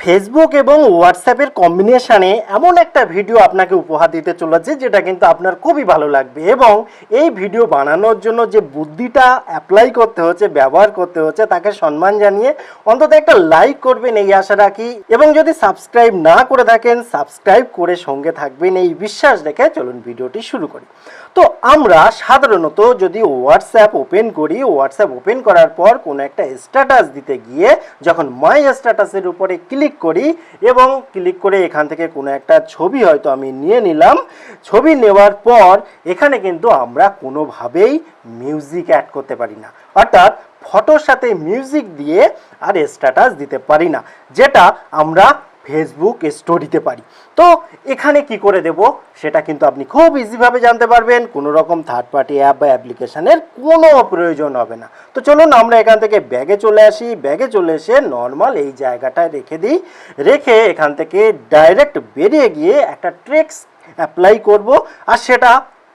Facebook এবং হোয়াটসঅ্যাপের কম্বিনেশনে এমন একটা ভিডিও আপনাকে উপহার দিতে চলেছে যেটা কিন্তু আপনার খুবই ভালো লাগবে। এবং এই ভিডিও বানানোর জন্য যে বুদ্ধিটা অ্যাপ্লাই করতে হচ্ছে, ব্যবহার করতে হচ্ছে, তাকে সম্মান জানিয়ে অন্তত একটা লাইক করবেন এই আশা রাখি। এবং যদি সাবস্ক্রাইব না করে থাকেন, সাবস্ক্রাইব করে সঙ্গে থাকবেন এই বিশ্বাস রেখে চলুন ভিডিওটি শুরু করি। তো আমরা সাধারণত যদি হোয়াটসঅ্যাপ ওপেন করি, হোয়াটসঅ্যাপ ওপেন করার পর কোনো একটা স্ট্যাটাস দিতে গিয়ে যখন মাই স্ট্যাটাসের উপরে ক্লিক করি এবং ক্লিক করে এখান থেকে কোনো একটা ছবি হয়তো আমি নিয়ে নিলাম, ছবি নেওয়ার পর এখানে কিন্তু আমরা কোনোভাবেই মিউজিক অ্যাড করতে পারি না, অর্থাৎ ফটোর সাথে মিউজিক দিয়ে আর স্ট্যাটাস দিতে পারি না, যেটা আমরা ফেসবুক স্টোরিতে পারি। তো এখানে কি করে দেব সেটা কিন্তু আপনি খুব ইজিভাবে জানতে পারবেন, কোনো রকম থার্ড পার্টি অ্যাপ বা অ্যাপ্লিকেশনের কোনো প্রয়োজন হবে না। তো চলুন আমরা এখান থেকে ব্যাগে চলে আসি, ব্যাগে চলে এসে নর্মাল এই জায়গাটায় রেখে দিই, রেখে এখান থেকে ডাইরেক্ট বেরিয়ে গিয়ে একটা টেক্সট অ্যাপ্লাই করব, আর সেটা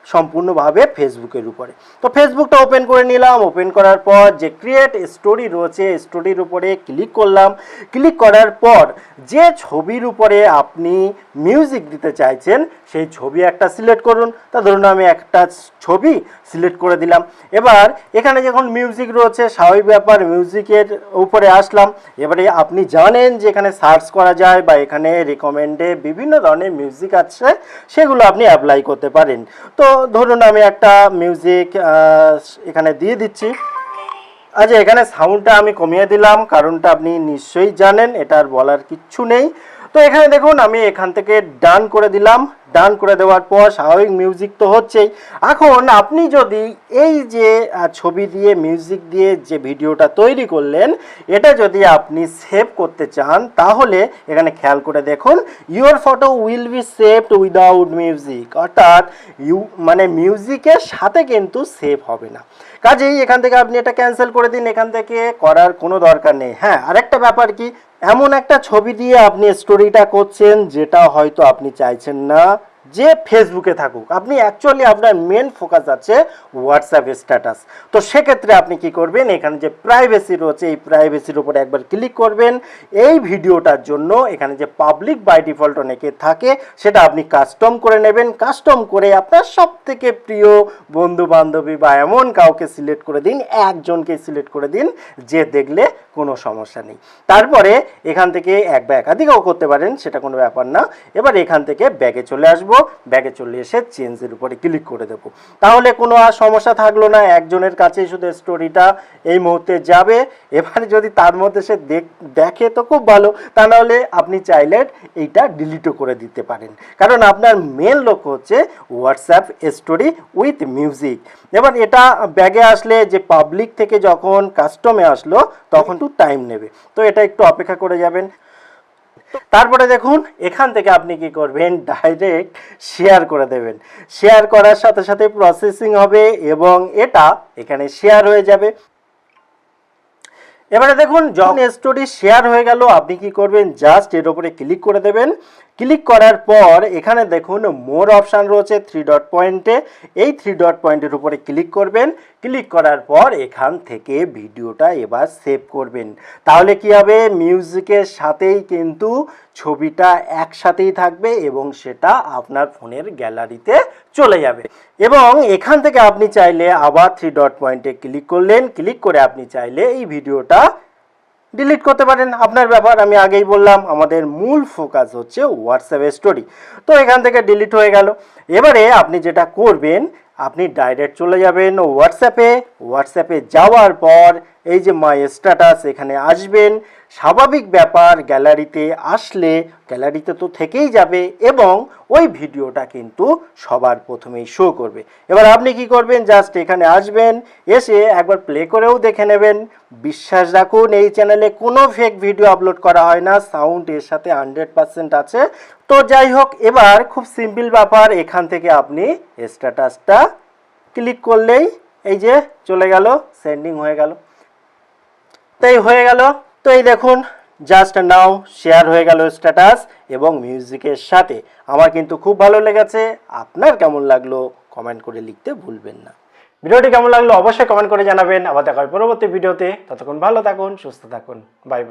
সম্পূর্ণভাবে ফেসবুকের উপরে। তো ফেসবুকটা ওপেন করে নিলাম, ওপেন করার পর যে ক্রিয়েট স্টোরি রয়েছে, স্টোরির উপরে ক্লিক করলাম। ক্লিক করার পর যে ছবির উপরে আপনি মিউজিক দিতে চাইছেন সেই ছবি একটা সিলেক্ট করুন। তা ধরুন আমি একটা ছবি সিলেক্ট করে দিলাম। এবার এখানে যখন মিউজিক রয়েছে, স্বাভাবিক ব্যাপার, মিউজিকের উপরে আসলাম। এবারে আপনি জানেন যে এখানে সার্চ করা যায় বা এখানে রিকমেন্ডে বিভিন্ন ধরনের মিউজিক আছে, সেগুলো আপনি অ্যাপ্লাই করতে পারেন। তো ধরুন আমি একটা মিউজিক এখানে দিয়ে দিচ্ছি। আচ্ছা, এখানে সাউন্ডটা আমি কমিয়ে দিলাম, কারণটা আপনি নিশ্চয়ই জানেন, এটা আর বলার কিচ্ছু নেই। তো এখানে দেখুন আমি এখান থেকে ডান করে দিলাম। ডান করে দেওয়ার পর স্বাভাবিক মিউজিক তো হচ্ছেই। এখন আপনি যদি এই যে ছবি দিয়ে মিউজিক দিয়ে যে ভিডিওটা তৈরি করলেন, এটা যদি আপনি সেভ করতে চান তাহলে এখানে খেয়াল করে দেখুন, your photo will be saved without music, অর্থাৎ মানে মিউজিকের সাথে কিন্তু সেভ হবে না। কাজেই এখান থেকে আপনি এটা ক্যান্সেল করে দিন, এখান থেকে করার কোনো দরকার নেই। হ্যাঁ, আরেকটা ব্যাপার কি, এমন একটা ছবি দিয়ে আপনি স্টোরিটা করছেন যেটা হয়তো আপনি চাইছেন না যে ফেসবুকে থাকুক, আপনি অ্যাকচুয়ালি আপনার মেন ফোকাস আছে হোয়াটসঅ্যাপ স্ট্যাটাস। তো সেক্ষেত্রে আপনি কি করবেন, এখানে যে প্রাইভেসি রয়েছে এই প্রাইভেসির উপরে একবার ক্লিক করবেন। এই ভিডিওটার জন্য এখানে যে পাবলিক বাই ডিফল্ট অনেকে থাকে সেটা আপনি কাস্টম করে নেবেন। কাস্টম করে আপনার সব থেকে প্রিয় বন্ধু বান্ধবী বা এমন কাউকে সিলেক্ট করে দিন, একজনকে সিলেক্ট করে দিন যে দেখলে কোনো সমস্যা নেই। তারপরে এখান থেকে এক বা একাধিকও করতে পারেন, সেটা কোনো ব্যাপার না। এবার এখান থেকে ব্যাগে চলে আসবো, ব্যাগে চলে এসে চেঞ্জের উপরে ক্লিক করে দেবো। তাহলে কোনো আর সমস্যা থাকলো না, একজনের কাছেই শুধু স্টোরিটা এই মুহূর্তে যাবে। এবারে যদি তার মধ্যে সে দেখে তো খুব ভালো, তা নাহলে আপনি চাইলে এইটা ডিলিটও করে দিতে পারেন, কারণ আপনার মেন লক্ষ্য হচ্ছে হোয়াটসঅ্যাপ স্টোরি উইথ মিউজিক। এবার এটা ব্যাগে আসলে যে পাবলিক থেকে যখন কাস্টমে আসলো তখন একটু টাইম নেবে, তো এটা একটু অপেক্ষা করে যাবেন। তারপরে দেখুন এখান থেকে আপনি কি করবেন, ডাইরেক্ট শেয়ার করে দেবেন। শেয়ার করার সাথে সাথে প্রসেসিং হবে এবং এটা এখানে শেয়ার হয়ে যাবে। এবারে দেখুন যখন স্টোরি শেয়ার হয়ে গেল, আপনি কি করবেন, জাস্ট এর উপরে ক্লিক করে দেবেন। ক্লিক করার পর এখানে দেখুন মোর অপশান রয়েছে 3 ডট পয়েন্টে, এই 3 ডট পয়েন্টের উপরে ক্লিক করবেন। ক্লিক করার পর এখান থেকে ভিডিওটা এবার সেভ করবেন। তাহলে কি হবে, মিউজিকের সাথেই কিন্তু ছবিটা একসাথেই থাকবে এবং সেটা আপনার ফোনের গ্যালারিতে চলে যাবে। এবং এখান থেকে আপনি চাইলে আবার 3 ডট পয়েন্টে ক্লিক করলেন, ক্লিক করে আপনি চাইলে এই ভিডিওটা ডিলিট করতে পারেন, আপনার ব্যাপার। আমি আগেই বললাম আমাদের মূল ফোকাস হচ্ছে হোয়াটসঅ্যাপ স্টোরি। তো এখান থেকে ডিলিট হয়ে গেল। এবারে আপনি যেটা করবেন, আপনি ডাইরেক্ট চলে যাবেন হোয়াটসঅ্যাপে। হোয়াটসঅ্যাপে যাওয়ার পর এই যে মাই স্ট্যাটাস এখানে আসবেন। স্বাভাবিক ব্যাপার, গ্যালারিতে আসলে গ্যালারিতে তো থেকেই যাবে এবং ওই ভিডিওটা কিন্তু সবার প্রথমেই শো করবে। এবার আপনি কি করবেন, জাস্ট এখানে আসবেন, এসে একবার প্লে করেও দেখে নেবেন। বিশ্বাস রাখুন এই চ্যানেলে কোনো ফেক ভিডিও আপলোড করা হয় না, সাউন্ড এর সাথে 100% আছে। তো যাই হোক, এবার খুব সিম্পল ব্যাপার, এখান থেকে আপনি স্ট্যাটাসটা ক্লিক করলেই এই যে চলে গেল, সেন্ডিং হয়ে গেল। তাই হয়ে গেল। তো এই দেখুন জাস্ট নাও শেয়ার হয়ে গেল স্ট্যাটাস এবং মিউজিকের সাথে। আমার কিন্তু খুব ভালো লেগেছে, আপনার কেমন লাগলো কমেন্ট করে লিখতে ভুলবেন না। ভিডিওটি কেমন লাগলো অবশ্যই কমেন্ট করে জানাবেন। আবার দেখা হবে পরবর্তী ভিডিওতে, ততক্ষণ ভালো থাকুন, সুস্থ থাকুন, বাই বাই।